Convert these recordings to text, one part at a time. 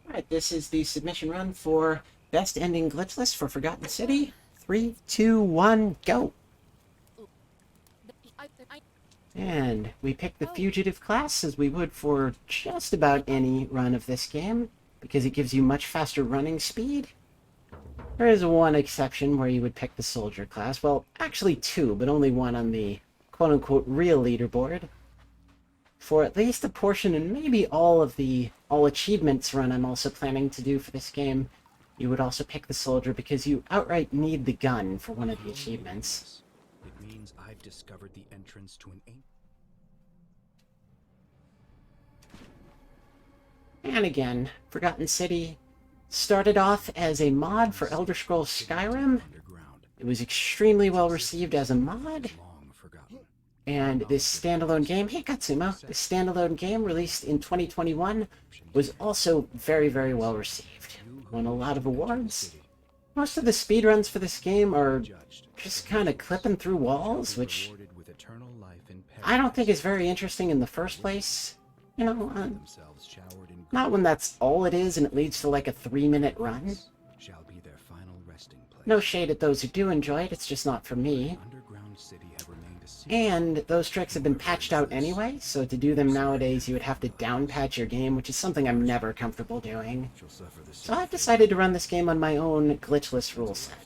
Alright, this is the submission run for Best Ending Glitchless for Forgotten City. 3, 2, 1, go! And we pick the Fugitive class as we would for just about any run of this game, because it gives you much faster running speed. There is one exception where you would pick the Soldier class. Well, actually two, but only one on the quote-unquote real leaderboard. For at least a portion, and maybe all of the all achievements run I'm also planning to do for this game, you would also pick the Soldier because you outright need the gun for one of the achievements. It means I've discovered the entrance to an ancient... And again, Forgotten City started off as a mod for Elder Scrolls Skyrim. It was extremely well received as a mod. And this standalone game, hey Katsumo, this standalone game released in 2021 was also very, very well received. Won a lot of awards. Most of the speedruns for this game are just kind of clipping through walls, which I don't think is very interesting in the first place. You know, not when that's all it is and it leads to like a 3-minute run. No shade at those who do enjoy it, it's just not for me. And those tricks have been patched out anyway, so to do them nowadays you would have to down-patch your game, which is something I'm never comfortable doing. So I've decided to run this game on my own glitchless rule set.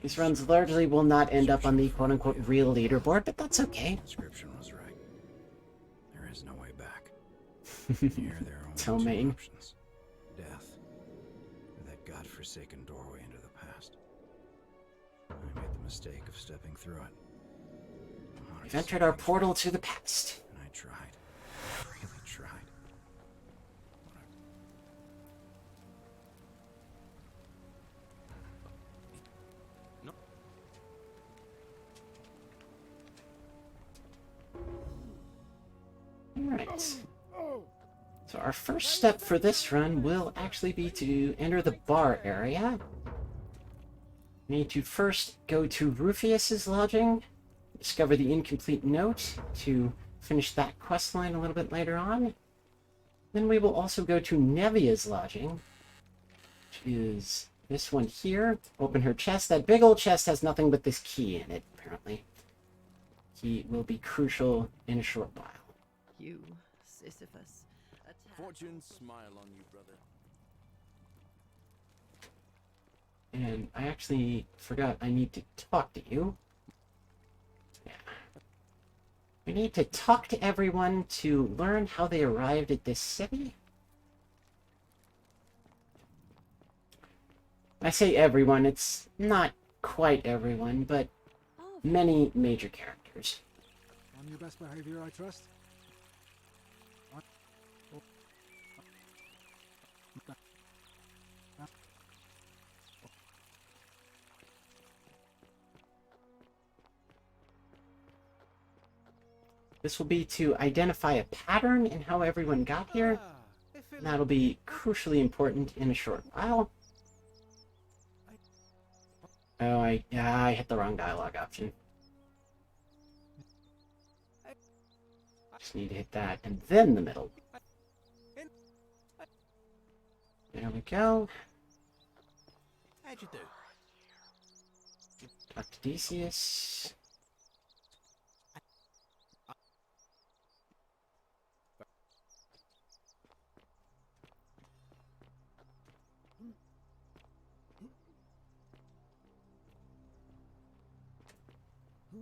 These runs largely will not end up on the quote-unquote real leaderboard, but that's okay. Description was right. There is no way back. Here there are only two options. Death, or that godforsaken doorway into the past. I made the mistake of stepping through it. We've entered our portal to the past. And I tried. I really tried. No. Alright. So our first step for this run will actually be to enter the bar area. We need to first go to Rufius's lodging, discover the incomplete note to finish that quest line a little bit later on. Then we will also go to Nevia's lodging, which is this one here. Open her chest. That big old chest has nothing but this key in it, apparently. Key will be crucial in a short while. You, Sisyphus. Fortune smile on you, brother. And I actually forgot I need to talk to you. Yeah. We need to talk to everyone to learn how they arrived at this city. I say everyone, it's not quite everyone, but many major characters. On your best behavior, I trust. This will be to identify a pattern in how everyone got here. And that'll be crucially important in a short while. Oh, I hit the wrong dialogue option. Just need to hit that, and then the middle. There we go. How'd you do? Talk to Decius.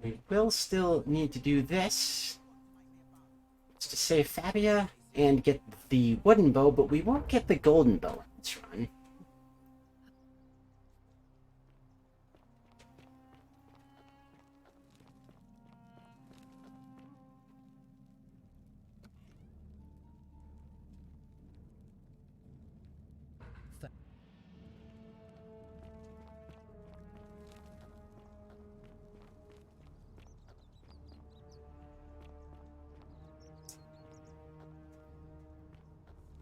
We will still need to do this. It's to save Fabia and get the wooden bow, but we won't get the golden bow in this run.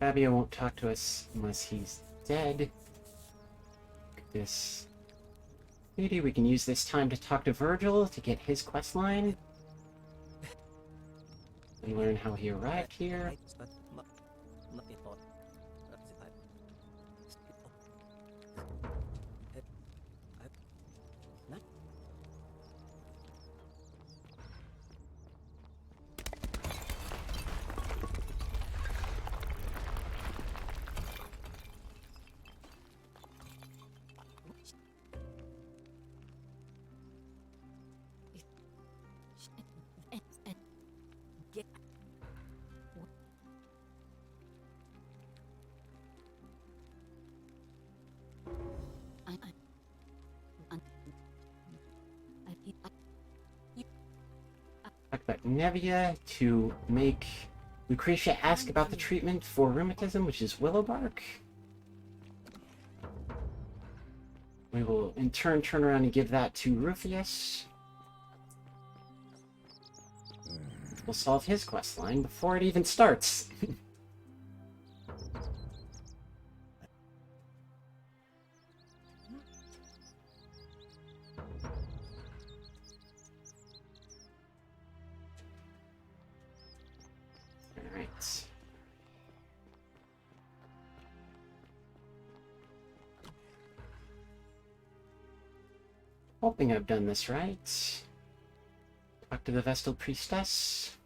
Fabio won't talk to us unless he's dead. This completed. We can use this time to talk to Virgil to get his quest line. And learn how he arrived here. Talk about Nevia to make Lucretia ask about the treatment for rheumatism, which is willow bark. We will in turn turn around and give that to Rufius. We'll solve his quest line before it even starts. Alright. Hoping I've done this right. Talk to the Vestal Priestess.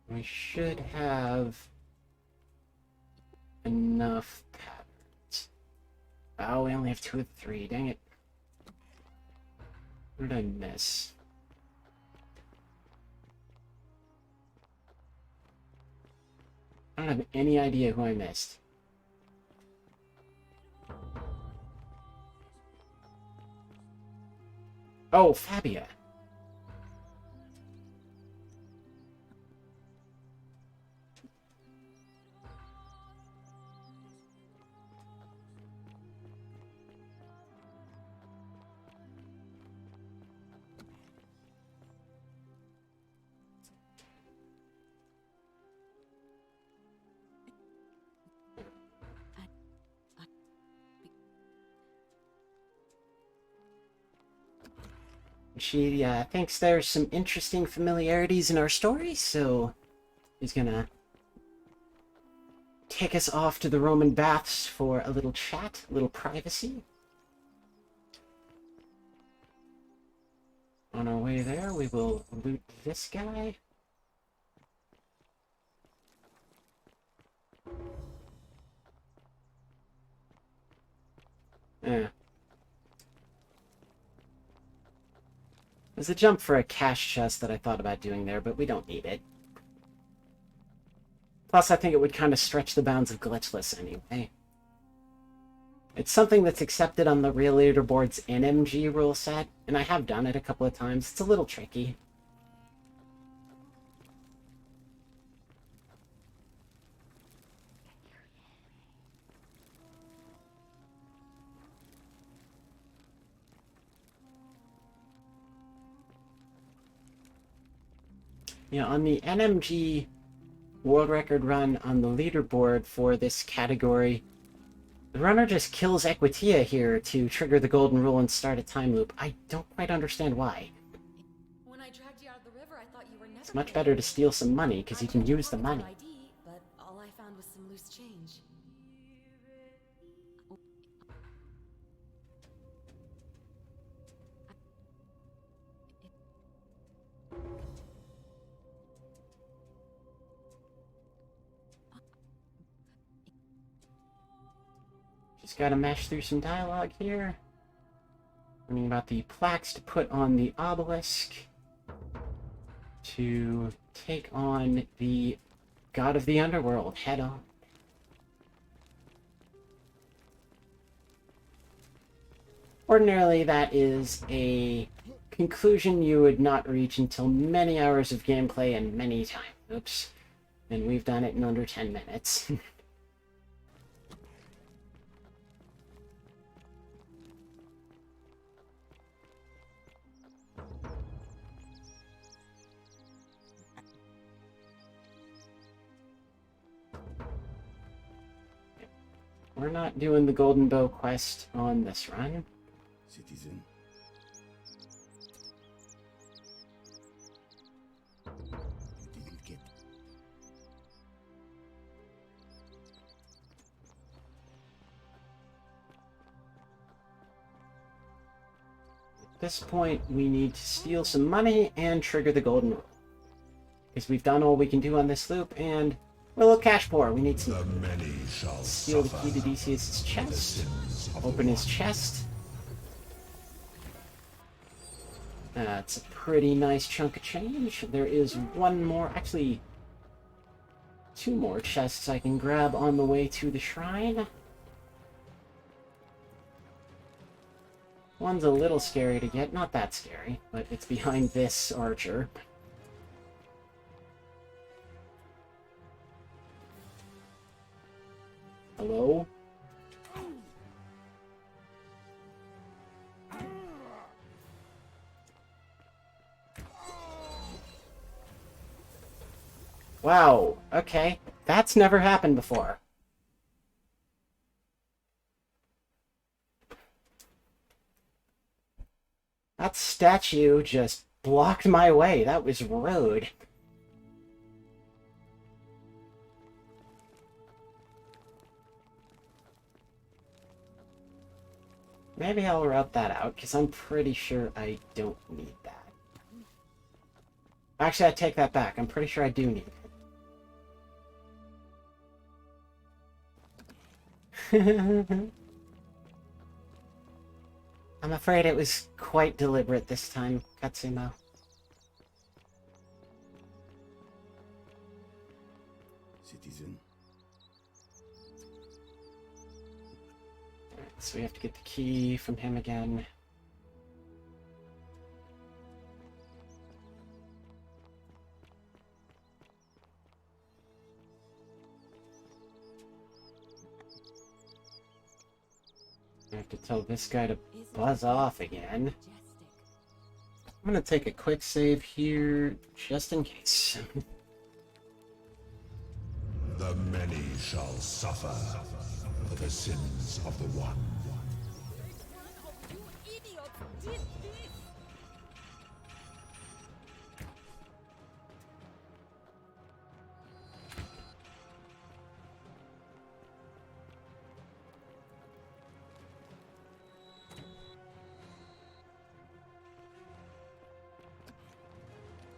We should have enough patterns. Oh, we only have 2 of 3. Dang it. What did I miss? I don't have any idea who I missed. Oh, Fabia. She thinks there's some interesting familiarities in our story, so he's gonna take us off to the Roman baths for a little chat, a little privacy. On our way there, we will loot this guy. There's a jump for a cash chest that I thought about doing there, but we don't need it. Plus, I think it would kind of stretch the bounds of glitchless anyway. It's something that's accepted on the Real Leaderboard's NMG rule set, and I have done it a couple of times. It's a little tricky. Yeah, on the NMG world record run on the leaderboard for this category, the runner just kills Equitia here to trigger the golden rule and start a time loop. I don't quite understand why. When I dragged you out of the river, I thought you were never It's much better to steal some money, because you can use the money. ID, but all I found was some loose change. Just gotta mash through some dialogue here. Learning about the plaques to put on the obelisk to take on the god of the underworld head on. Ordinarily, that is a conclusion you would not reach until many hours of gameplay and many time loops. And we've done it in under 10 minutes. we're not doing the Golden Bow quest on this run. Citizen. You didn't get. At this point, we need to steal some money and trigger the golden rule. Because we've done all we can do on this loop, and we're a little cash poor. We need to steal the key to Decius' chest, open his chest. That's a pretty nice chunk of change. There is one more, actually, 2 more chests I can grab on the way to the shrine. One's a little scary to get, not that scary, but it's behind this archer. Hello? Wow, okay. That's never happened before. That statue just blocked my way. That was rude. Maybe I'll route that out, because I'm pretty sure I don't need that. Actually, I take that back. I'm pretty sure I do need it. I'm afraid it was quite deliberate this time, Katsumo. Citizen. So we have to get the key from him again. I have to tell this guy to buzz off again. I'm gonna take a quick save here, just in case. The many shall suffer for the sins of the one. You idiots did this!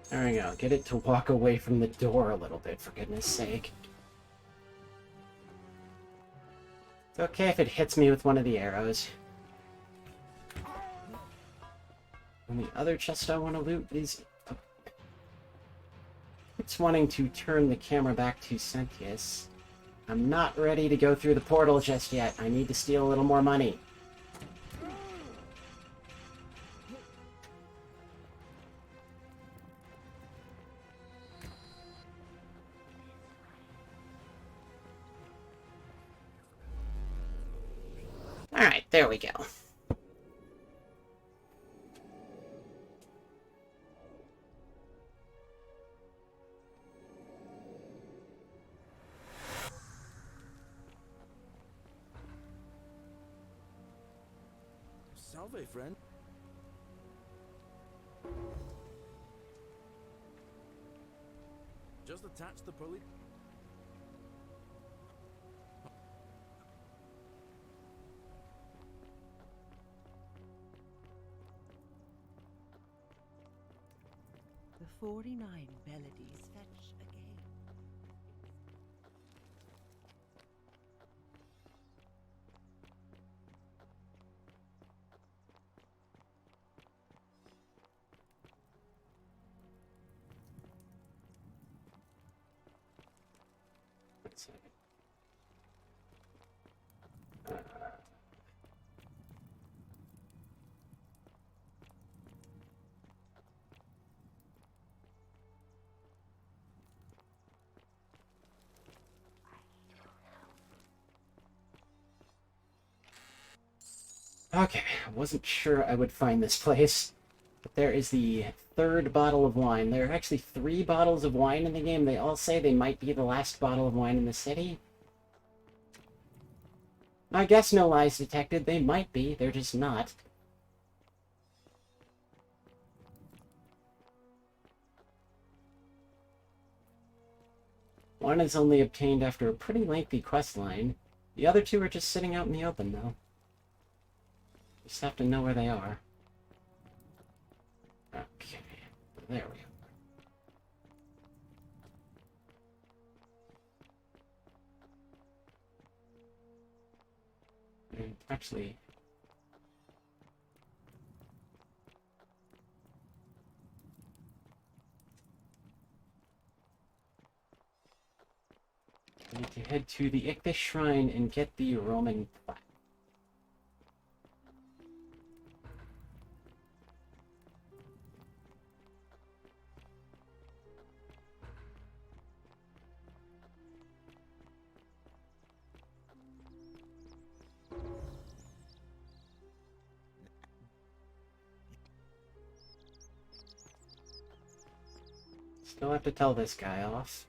There we go. Get it to walk away from the door a little bit, for goodness sake. It's okay if it hits me with one of the arrows. And the other chest I want to loot is... It's wanting to turn the camera back to Sentius. I'm not ready to go through the portal just yet. I need to steal a little more money. Alright, there we go. Salve, friend. Just attach the pulley. The 49 melodies fetch again. Let's see. Okay, I wasn't sure I would find this place, but there is the 3rd bottle of wine. There are actually 3 bottles of wine in the game. They all say they might be the last bottle of wine in the city. I guess no lies detected. They might be. They're just not. One is only obtained after a pretty lengthy quest line. The other two are just sitting out in the open, though. Just have to know where they are. Okay. There we go. Actually, I need to head to the Ichthys Shrine and get the Roman plaque. Still have to tell this guy off.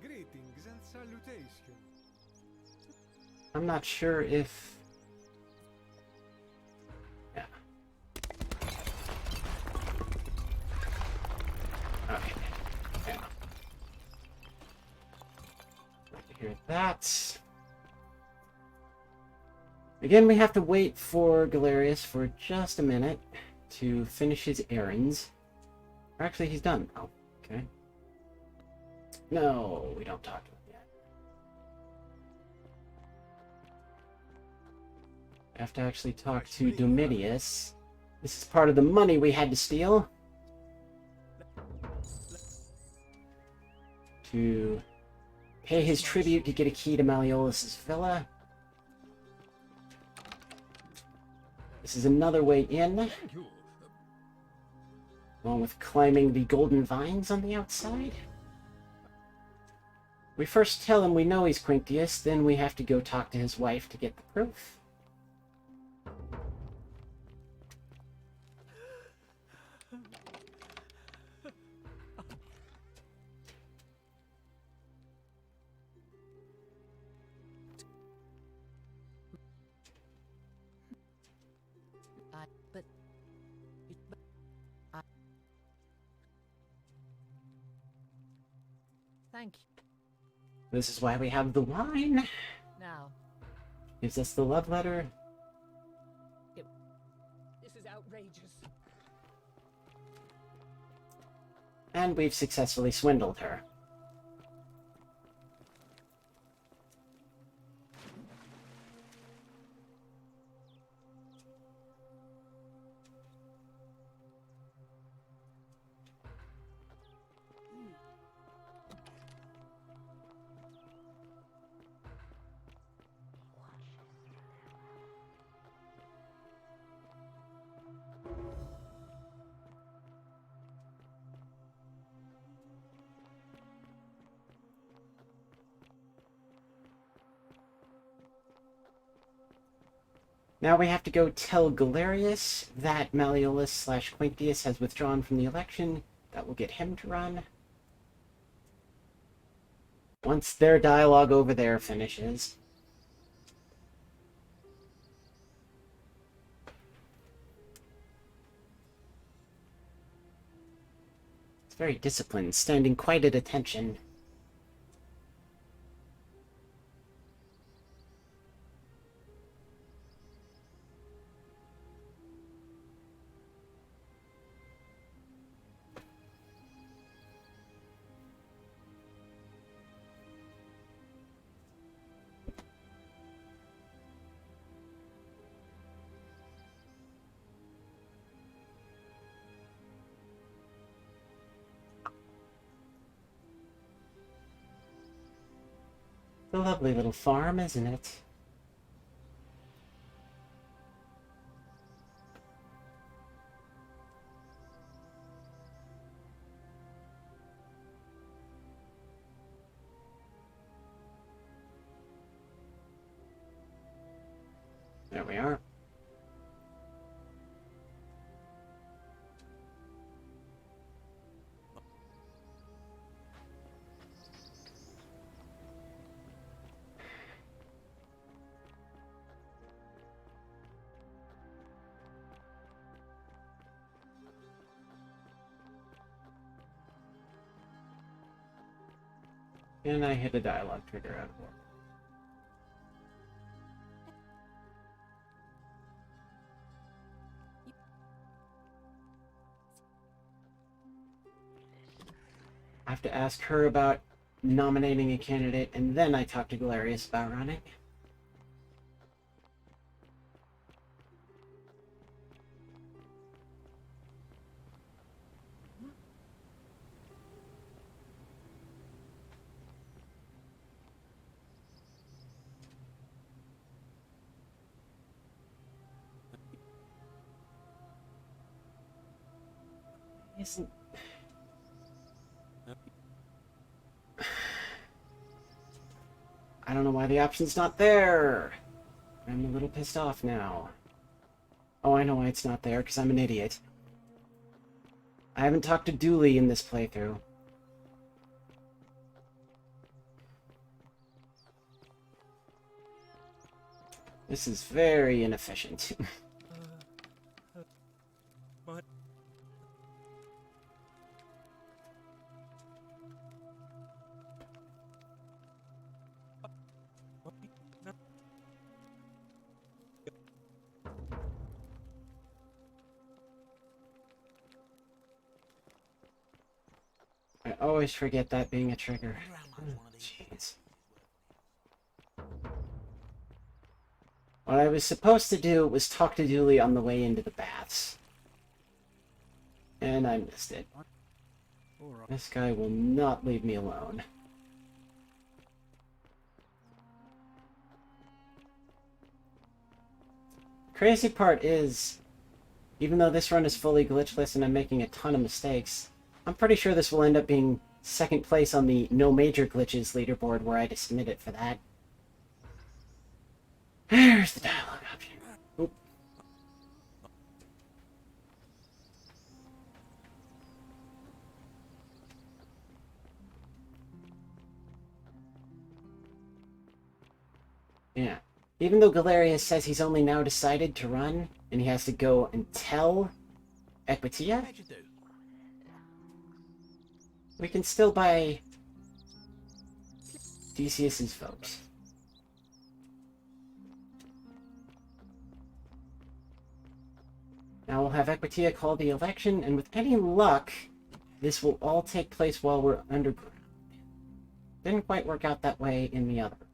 Greetings and salutations. I'm not sure if... Yeah. Okay. Yeah. Like to hear that. Again, we have to wait for Galerius for just a minute to finish his errands. Or actually, he's done. Oh, okay. No, we don't talk to him yet. I have to actually talk to Domitius. This is part of the money we had to steal. To pay his tribute to get a key to Malleolus' villa. This is another way in. Along with climbing the golden vines on the outside. We first tell him we know he's Quinctius, then we have to go talk to his wife to get the proof. Thank you. This is why we have the wine. Now, Gives us the love letter. this is outrageous. And we've successfully swindled her. Now we have to go tell Galerius that Malleolus/Quinctius has withdrawn from the election. That will get him to run. Once their dialogue over there finishes. It's very disciplined, standing quite at attention. A lovely little farm, isn't it? There we are. And I hit a dialogue trigger out of order. I have to ask her about nominating a candidate, and then I talk to Galerius about running. Isn't... I don't know why the option's not there. I'm a little pissed off now. Oh, I know why it's not there, because I'm an idiot. I haven't talked to Dooley in this playthrough. This is very inefficient. I always forget that being a trigger. Jeez. What I was supposed to do was talk to Dooley on the way into the baths. And I missed it. This guy will not leave me alone. Crazy part is, even though this run is fully glitchless and I'm making a ton of mistakes, I'm pretty sure this will end up being second place on the no major glitches leaderboard where I just submit it for that. There's the dialogue option. Oop. Yeah. Even though Galerius says he's only now decided to run, and he has to go and tell Equitia, we can still buy Theseus's vote. Now we'll have Equitia call the election, and with any luck, this will all take place while we're underground. Didn't quite work out that way in the other one.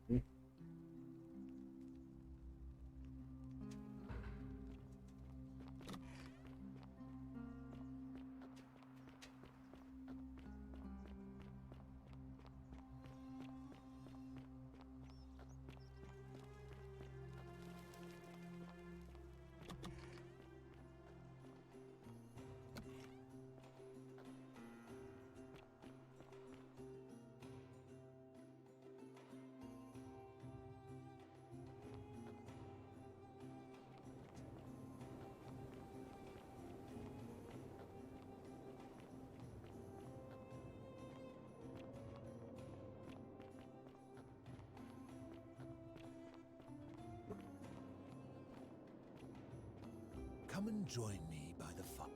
Come and join me by the fire.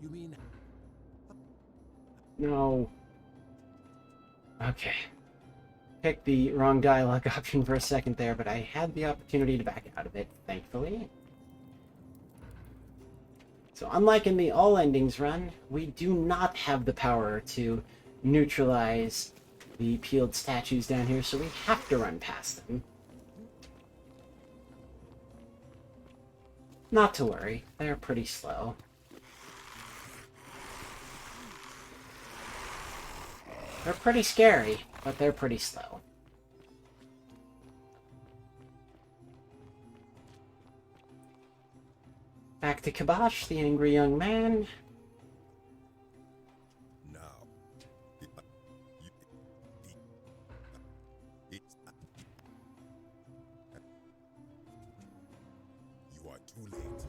You mean? No. Okay. Picked the wrong dialogue option for a second there, but I had the opportunity to back out of it, thankfully. So unlike in the All Endings run, we do not have the power to neutralize the peeled statues down here, so we have to run past them. Not to worry, they're pretty slow. They're pretty scary, but they're pretty slow. Back to Kibosh, the angry young man. Now, you are too late.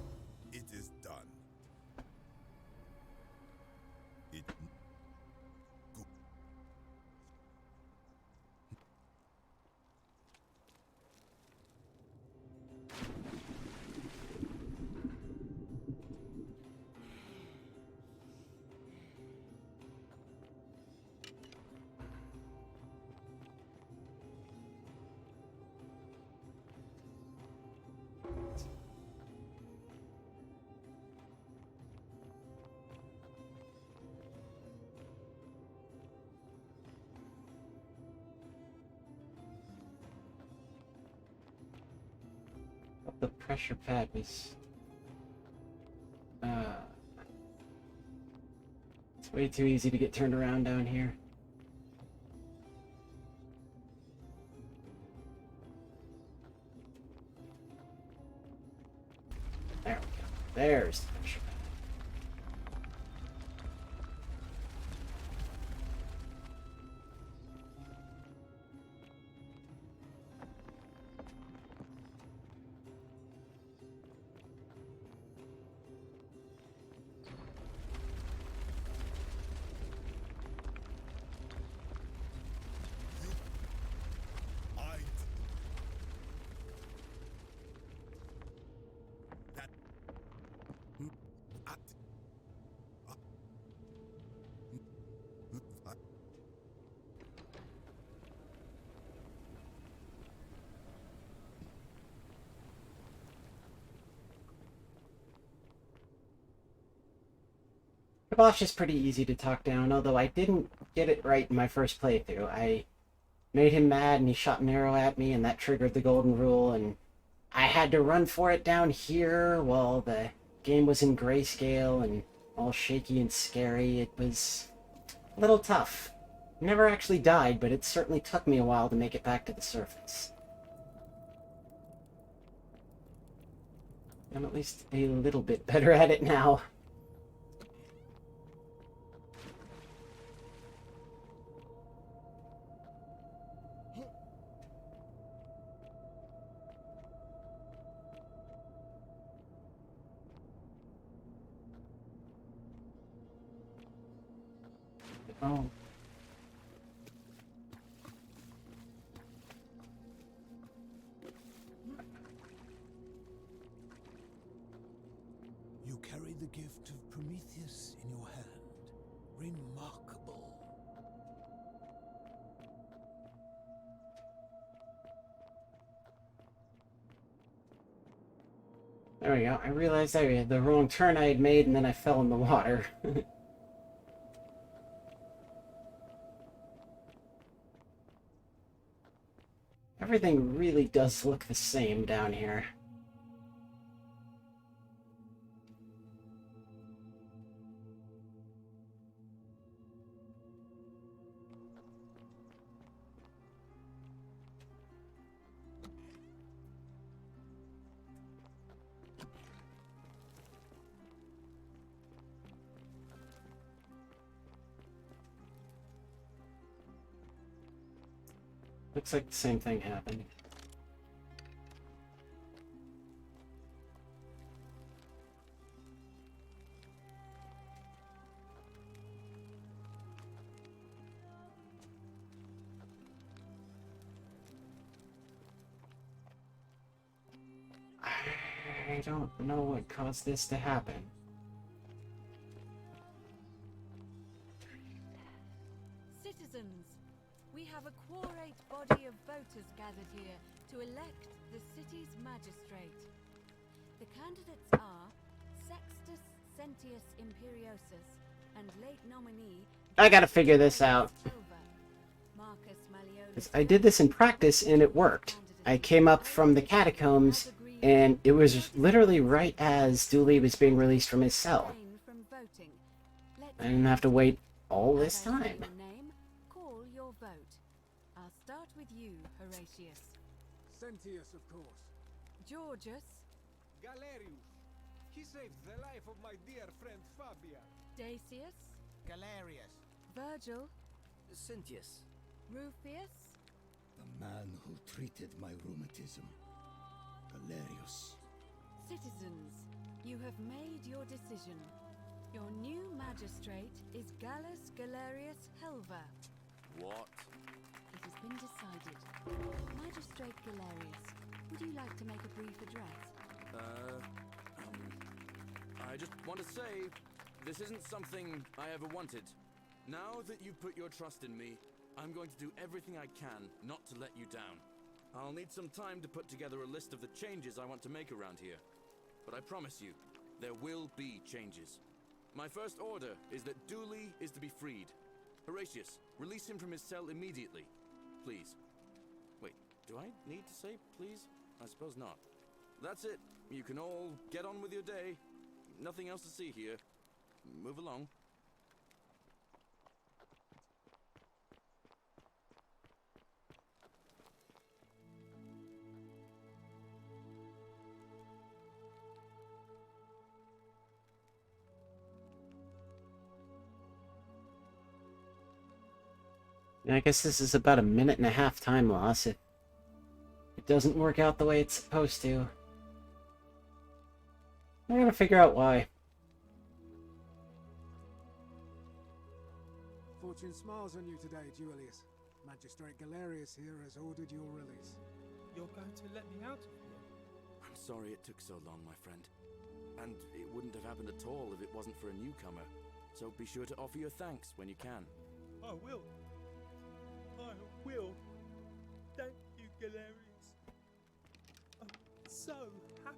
It is done. pressure pad was... It's way too easy to get turned around down here. There we go. There's the pressure pad. I. That. At. Kabosh is pretty easy to talk down, although I didn't get it right in my first playthrough. I made him mad and he shot an arrow at me and that triggered the golden rule, and I had to run for it down here while the game was in grayscale and all shaky and scary. It was a little tough. Never actually died, but it certainly took me a while to make it back to the surface. I'm at least a little bit better at it now. Oh. You carry the gift of Prometheus in your hand. Remarkable. There we go. I realized I had the wrong turn I had made and then I fell in the water. Everything really does look the same down here. Looks like the same thing happened. I don't know what caused this to happen. Citizens, we have a quorate body of voters gathered here to elect the city's magistrate. The candidates are Sextus Sentius Imperiosus and late nominee... I gotta figure this out. Marcus Malleolus. I did this in practice and it worked. I came up from the catacombs and it was literally right as Dooley was being released from his cell. I didn't have to wait all this time. Call your vote. I'll start with you, Horatius. Sentius, of course. Georgius. Galerius. He saved the life of my dear friend Fabia. Dacius. Galerius. Virgil. Cynthius. Rufius. The man who treated my rheumatism. Galerius. Citizens, you have made your decision. Your new magistrate is Gallus Galerius Helver. What? It has been decided. Magistrate Galerius, would you like to make a brief address? I just want to say, this isn't something I ever wanted. Now that you've put your trust in me, I'm going to do everything I can not to let you down. I'll need some time to put together a list of the changes I want to make around here. But I promise you, there will be changes. My first order is that Dooley is to be freed. Horatius, release him from his cell immediately. Please. Wait, do I need to say please? I suppose not. That's it. you can all get on with your day. Nothing else to see here. Move along. And I guess this is about a 1.5-minute time loss if it doesn't work out the way it's supposed to. I'm gonna figure out why. Fortune smiles on you today, Julius. Magistrate Galerius here has ordered your release. You're going to let me out of here? I'm sorry it took so long, my friend. And it wouldn't have happened at all if it wasn't for a newcomer. So be sure to offer your thanks when you can. I will. I will. Thank you, Galerius. I'm so happy.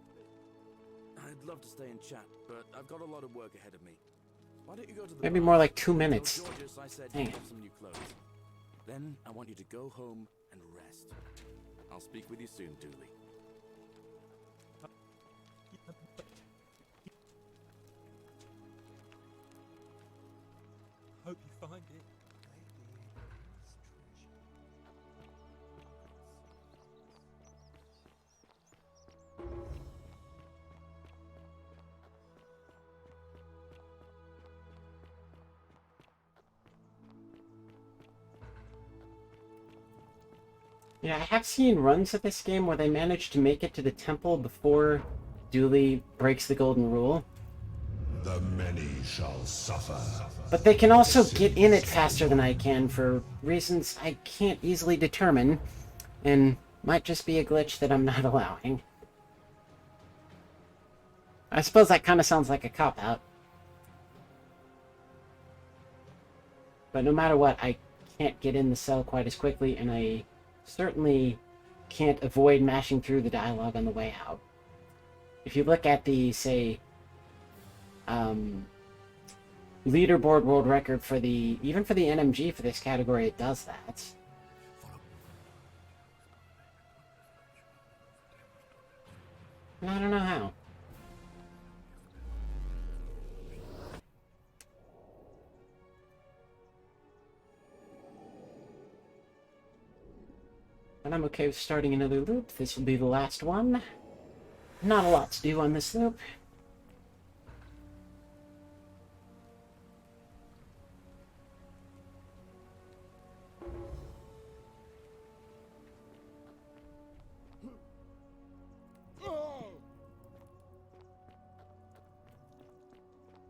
I'd love to stay and chat, but I've got a lot of work ahead of me. Why don't you go to the Maybe bar? more like 2 minutes. Tell Georgius I said Dang you it. have some new clothes. Then I want you to go home and rest. I'll speak with you soon, Dooley. Hope you find it. Yeah, I have seen runs of this game where they manage to make it to the temple before Dooley breaks the golden rule. The many shall suffer. But they can also get in it faster than I can for reasons I can't easily determine, and might just be a glitch that I'm not allowing. I suppose that kind of sounds like a cop-out. But no matter what, I can't get in the cell quite as quickly, and I certainly can't avoid mashing through the dialogue on the way out. If you look at the, say, leaderboard world record for the, even for the NMG for this category, it does that. I don't know how. And I'm okay with starting another loop. This will be the last one. Not a lot to do on this loop.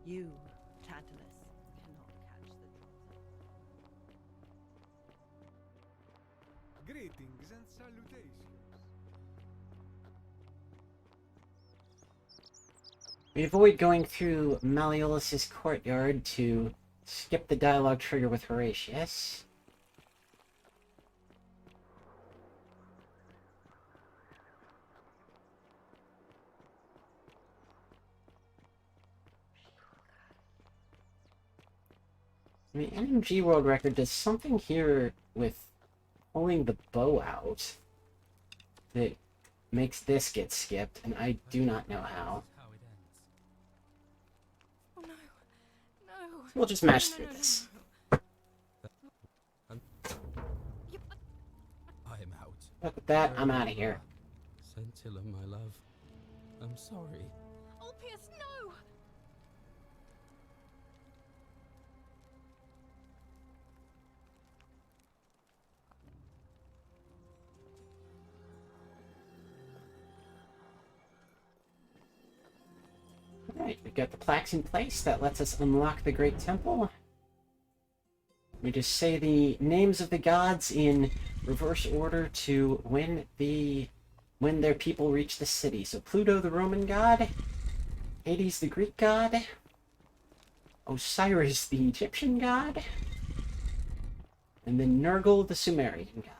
You, Tantalus, cannot catch the Trotter. Greetings and salutations. We avoid going through Malleolus' courtyard to skip the dialogue trigger with Horatius. The NMG world record does something here with pulling the bow out that makes this get skipped, and I do not know how. Oh no. No. We'll just mash No, through no, no, this. I'm out. Look at that, I'm out of here. Scintilla, my love. I'm sorry. Ulpius, no! Alright, we've got the plaques in place. That lets us unlock the Great Temple. We just say the names of the gods in reverse order to when their people reach the city. So Pluto, the Roman god, Hades, the Greek god, Osiris, the Egyptian god, and then Nergal, the Sumerian god.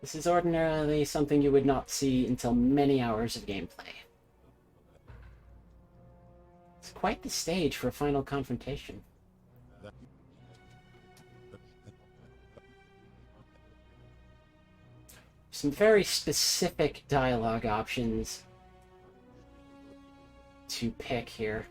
This is ordinarily something you would not see until many hours of gameplay. It's quite the stage for a final confrontation. some very specific dialogue options to pick here.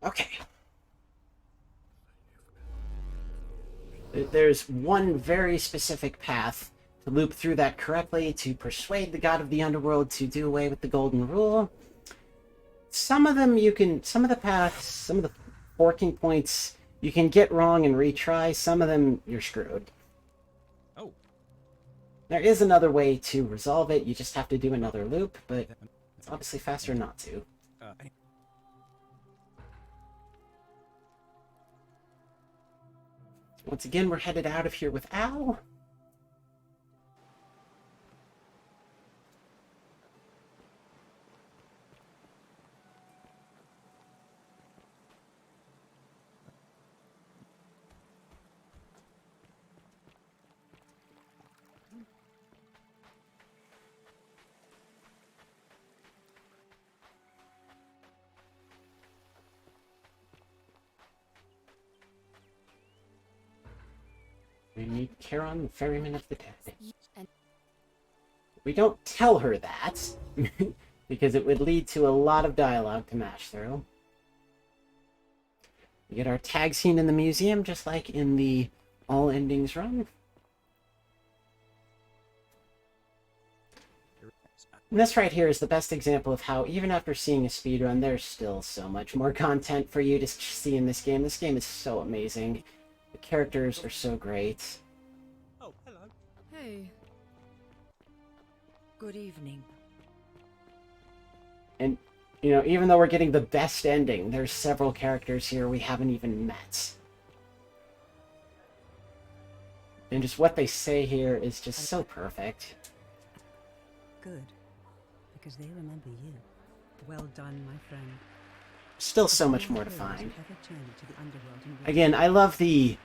Okay. There's one very specific path to loop through that correctly to persuade the god of the underworld to do away with the golden rule. Some of them some of the paths, some of the forking points you can get wrong and retry. Some of them you're screwed. Oh. There is another way to resolve it. You just have to do another loop, but it's obviously faster not to. Once again, we're headed out of here with Al. We meet Charon, the ferryman of the dead. We don't tell her that, because it would lead to a lot of dialogue to mash through. We get our tag scene in the museum, just like in the All Endings run. And this right here is the best example of how, even after seeing a speedrun, there's still so much more content for you to see in this game. This game is so amazing. The characters are so great. Oh, hello. Hey. Good evening. And, you know, even though we're getting the best ending, there's several characters here we haven't even met. And just what they say here is just so perfect. Good. Because they remember you. Well done, my friend. Still so much more to find. Again, I love the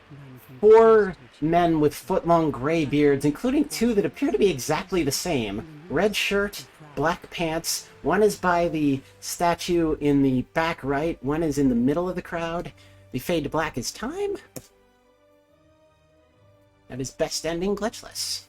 4 men with foot-long gray beards, including 2 that appear to be exactly the same. Red shirt, black pants. One is by the statue in the back right. One is in the middle of the crowd. The fade to black is time. That is best ending glitchless.